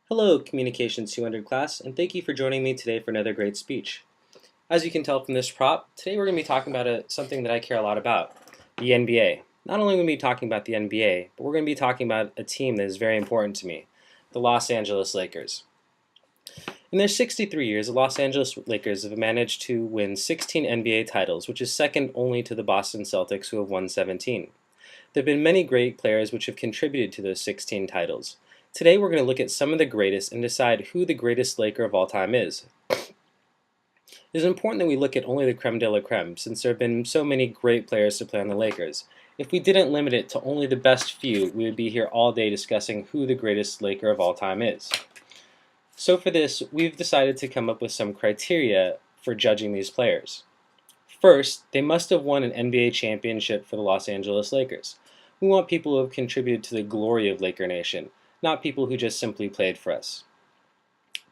Hello, Communications 200 class, and thank you for joining me today for another great speech. As you can tell from this prop, today we're going to be talking about something that I care a lot about, the NBA. Not only are we going to be talking about the NBA, but we're going to be talking about a team that is very important to me, the Los Angeles Lakers. In their 63 years, the Los Angeles Lakers have managed to win 16 NBA titles, which is second only to the Boston Celtics, who have won 17. There have been many great players which have contributed to those 16 titles. Today we're going to look at some of the greatest and decide who the greatest Laker of all time is. It is important that we look at only the creme de la creme, since there have been so many great players to play on the Lakers. If we didn't limit it to only the best few, we would be here all day discussing who the greatest Laker of all time is. So for this, we've decided to come up with some criteria for judging these players. First, they must have won an NBA championship for the Los Angeles Lakers. We want people who have contributed to the glory of Laker Nation, not people who just simply played for us.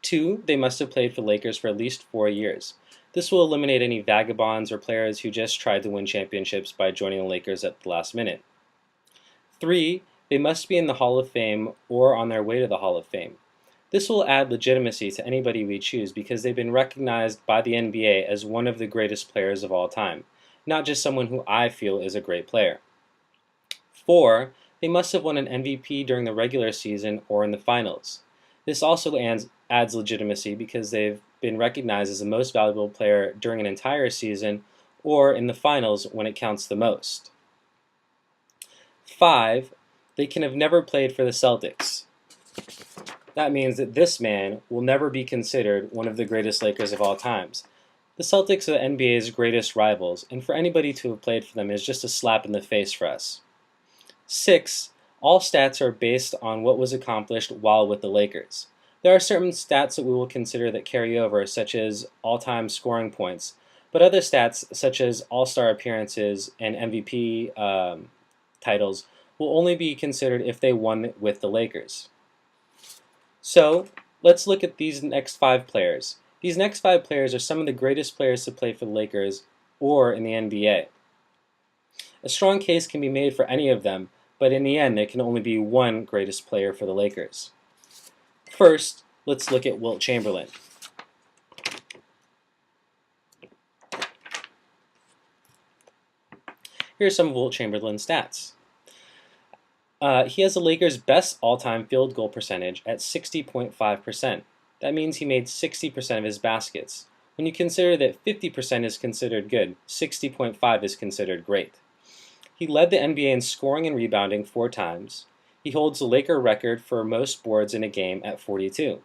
2, they must have played for Lakers for at least 4 years. This will eliminate any vagabonds or players who just tried to win championships by joining the Lakers at the last minute. 3, they must be in the Hall of Fame or on their way to the Hall of Fame. This will add legitimacy to anybody we choose because they've been recognized by the NBA as one of the greatest players of all time, not just someone who I feel is a great player. 4, they must have won an MVP during the regular season or in the finals. This also adds legitimacy because they've been recognized as the most valuable player during an entire season or in the finals when it counts the most. 5, they can have never played for the Celtics. That means that this man will never be considered one of the greatest Lakers of all times. The Celtics are the NBA's greatest rivals, and for anybody to have played for them is just a slap in the face for us. 6, all stats are based on what was accomplished while with the Lakers. There are certain stats that we will consider that carry over, such as all-time scoring points, but other stats, such as all-star appearances and MVP titles, will only be considered if they won with the Lakers. So, let's look at these next 5 players. These next 5 players are some of the greatest players to play for the Lakers or in the NBA. A strong case can be made for any of them, but in the end there can only be one greatest player for the Lakers. First, let's look at Wilt Chamberlain. Here are some of Wilt Chamberlain's stats. He has the Lakers' best all-time field goal percentage at 60.5%. That means he made 60% of his baskets. When you consider that 50% is considered good, 60.5 is considered great. He led the NBA in scoring and rebounding 4 times. He holds the Laker record for most boards in a game at 42.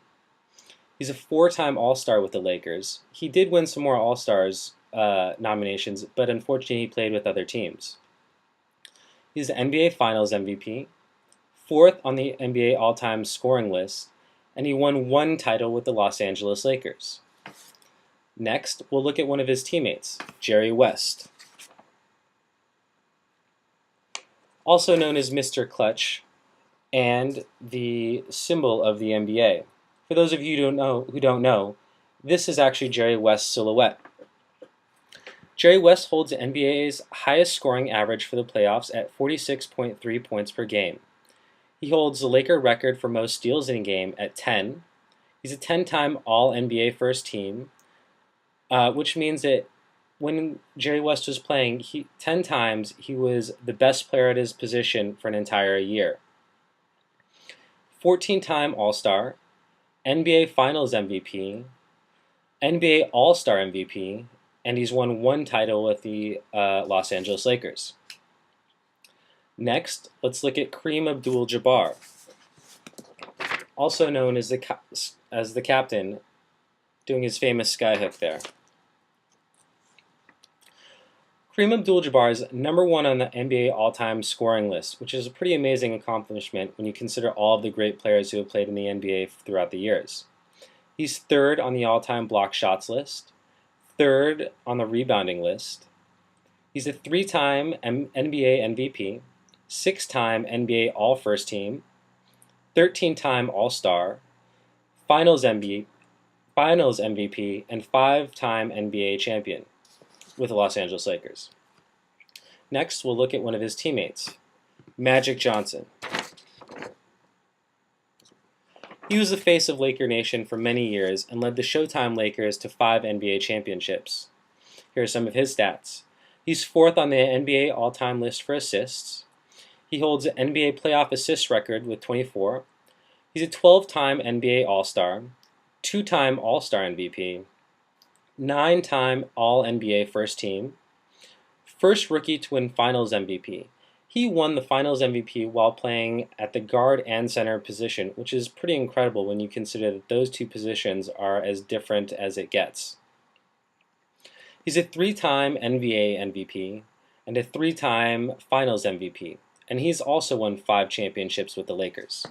He's a 4-time All-Star with the Lakers. He did win some more All-Stars nominations, but unfortunately he played with other teams. He's the NBA Finals MVP, 4th on the NBA all-time scoring list, and he won 1 title with the Los Angeles Lakers. Next, we'll look at one of his teammates, Jerry West. Also known as Mr. Clutch and the symbol of the NBA. For those of you who don't know, this is actually Jerry West's silhouette. Jerry West holds the NBA's highest scoring average for the playoffs at 46.3 points per game. He holds the Laker record for most steals in a game at 10. He's a 10-time All-NBA first team, which means that when Jerry West was playing, 10 times he was the best player at his position for an entire year. 14-time All-Star, NBA Finals MVP, NBA All-Star MVP, and he's won 1 title with the Los Angeles Lakers. Next, let's look at Kareem Abdul-Jabbar, also known as the captain, doing his famous skyhook there. Kareem Abdul-Jabbar is #1 on the NBA all-time scoring list, which is a pretty amazing accomplishment when you consider all of the great players who have played in the NBA throughout the years. He's 3rd on the all-time block shots list, 3rd on the rebounding list. He's a 3-time NBA MVP, 6-time NBA All-First Team, 13-time All-Star, Finals MVP, and 5-time NBA champion with the Los Angeles Lakers. Next, we'll look at one of his teammates, Magic Johnson. He was the face of Laker Nation for many years and led the Showtime Lakers to 5 NBA championships. Here are some of his stats. He's 4th on the NBA all-time list for assists. He holds an NBA playoff assist record with 24. He's a 12-time NBA All-Star, 2-time All-Star MVP, 9-time All-NBA First Team, first rookie to win Finals MVP. He won the Finals MVP while playing at the guard and center position, which is pretty incredible when you consider that those two positions are as different as it gets. He's a 3-time NBA MVP and a 3-time Finals MVP, and he's also won 5 championships with the Lakers.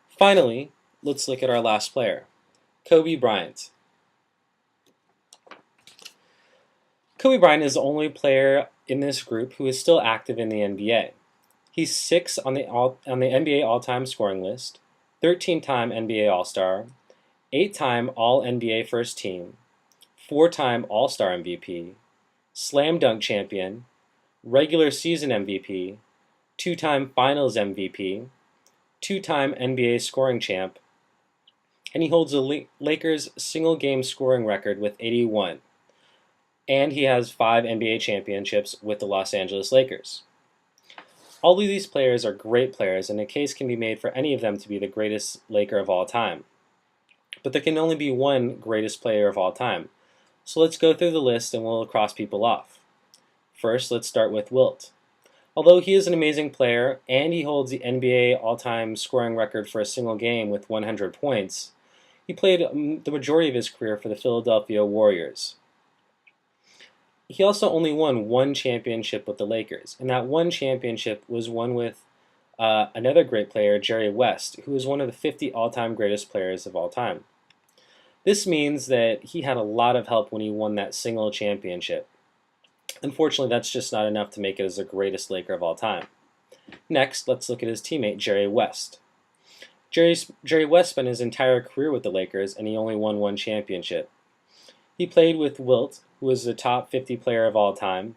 Finally, let's look at our last player, Kobe Bryant. Kobe Bryant is the only player in this group who is still active in the NBA. He's 6th on the NBA all-time scoring list, 13-time NBA All-Star, 8-time All-NBA First Team, 4-time All-Star MVP, Slam Dunk Champion, regular season MVP, 2-time Finals MVP, 2-time NBA scoring champ, and he holds the Lakers' single-game scoring record with 81. And he has 5 NBA championships with the Los Angeles Lakers. All of these players are great players, and a case can be made for any of them to be the greatest Laker of all time. But there can only be one greatest player of all time. So let's go through the list and we'll cross people off. First, let's start with Wilt. Although he is an amazing player and he holds the NBA all-time scoring record for a single game with 100 points, he played the majority of his career for the Philadelphia Warriors. He also only won 1 championship with the Lakers, and that 1 championship was won with another great player, Jerry West, who is one of the 50 all-time greatest players of all time. This means that he had a lot of help when he won that single championship. Unfortunately, that's just not enough to make it as the greatest Laker of all time. Next, let's look at his teammate, Jerry West. Jerry West spent his entire career with the Lakers, and he only won 1 championship. He played with Wilt, who was the top 50 player of all time,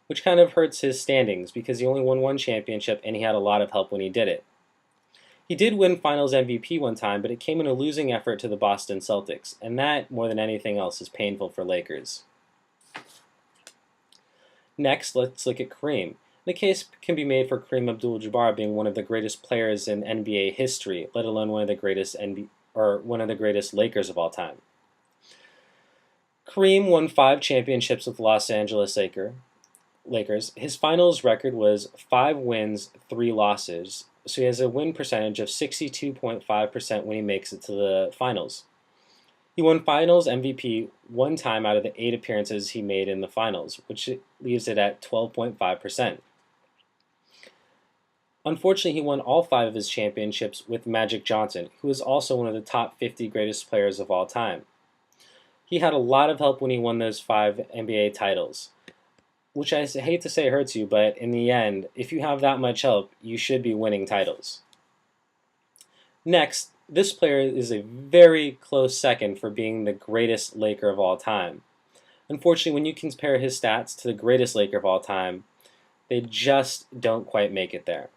which kind of hurts his standings because he only won 1 championship and he had a lot of help when he did it. He did win Finals MVP one time, but it came in a losing effort to the Boston Celtics, and that, more than anything else, is painful for Lakers. Next, let's look at Kareem. The case can be made for Kareem Abdul-Jabbar being one of the greatest players in NBA history, let alone one of the greatest Lakers of all time. Kareem won 5 championships with Los Angeles Lakers. His finals record was 5 wins, 3 losses, so he has a win percentage of 62.5% when he makes it to the finals. He won Finals MVP 1 time out of the 8 appearances he made in the finals, which leaves it at 12.5%. Unfortunately, he won all 5 of his championships with Magic Johnson, who is also one of the top 50 greatest players of all time. He had a lot of help when he won those 5 NBA titles, which I hate to say hurts you, but in the end, if you have that much help, you should be winning titles. Next, this player is a very close second for being the greatest Laker of all time. Unfortunately, when you compare his stats to the greatest Laker of all time, they just don't quite make it there.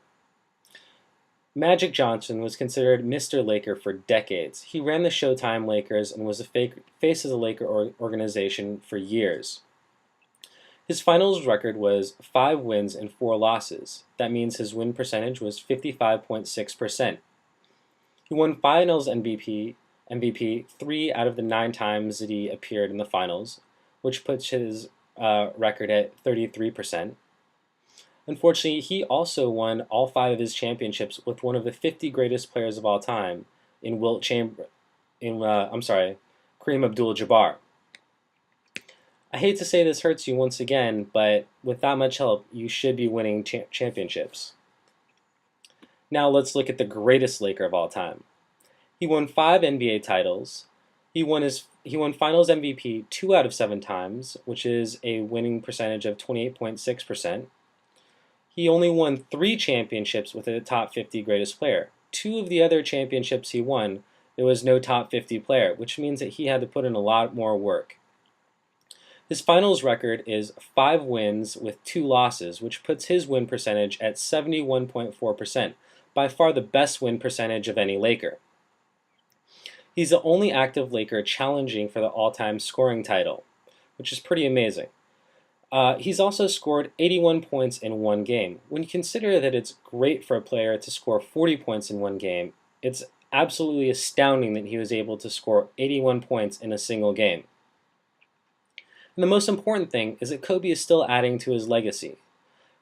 Magic Johnson was considered Mr. Laker for decades. He ran the Showtime Lakers and was the face of the Laker organization for years. His finals record was 5 wins and 4 losses. That means his win percentage was 55.6%. He won Finals MVP 3 out of the 9 times that he appeared in the finals, which puts his record at 33%. Unfortunately, he also won all 5 of his championships with one of the 50 greatest players of all time, in Kareem Abdul-Jabbar. I hate to say this hurts you once again, but with that much help, you should be winning championships. Now let's look at the greatest Laker of all time. He won 5 NBA titles. He won Finals MVP 2 out of 7 times, which is a winning percentage of 28.6%. He only won 3 championships with a top 50 greatest player. 2 of the other championships he won, there was no top 50 player, which means that he had to put in a lot more work. His finals record is 5 wins with 2 losses, which puts his win percentage at 71.4%, by far the best win percentage of any Laker. He's the only active Laker challenging for the all-time scoring title, which is pretty amazing. He's also scored 81 points in one game. When you consider that it's great for a player to score 40 points in one game, it's absolutely astounding that he was able to score 81 points in a single game. And the most important thing is that Kobe is still adding to his legacy.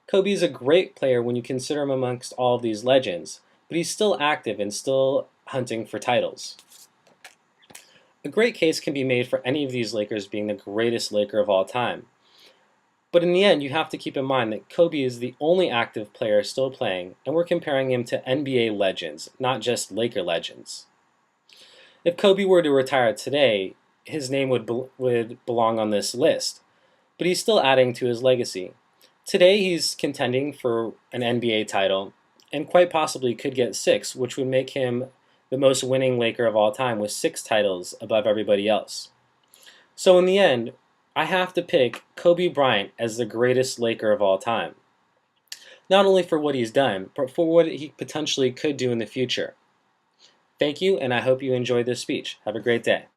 Kobe is a great player when you consider him amongst all of these legends, but he's still active and still hunting for titles. A great case can be made for any of these Lakers being the greatest Laker of all time. But in the end, you have to keep in mind that Kobe is the only active player still playing, and we're comparing him to NBA legends, not just Laker legends. If Kobe were to retire today, his name would belong on this list, but he's still adding to his legacy. Today he's contending for an NBA title, and quite possibly could get 6, which would make him the most winning Laker of all time with 6 titles above everybody else. So in the end, I have to pick Kobe Bryant as the greatest Laker of all time. Not only for what he's done, but for what he potentially could do in the future. Thank you, and I hope you enjoyed this speech. Have a great day.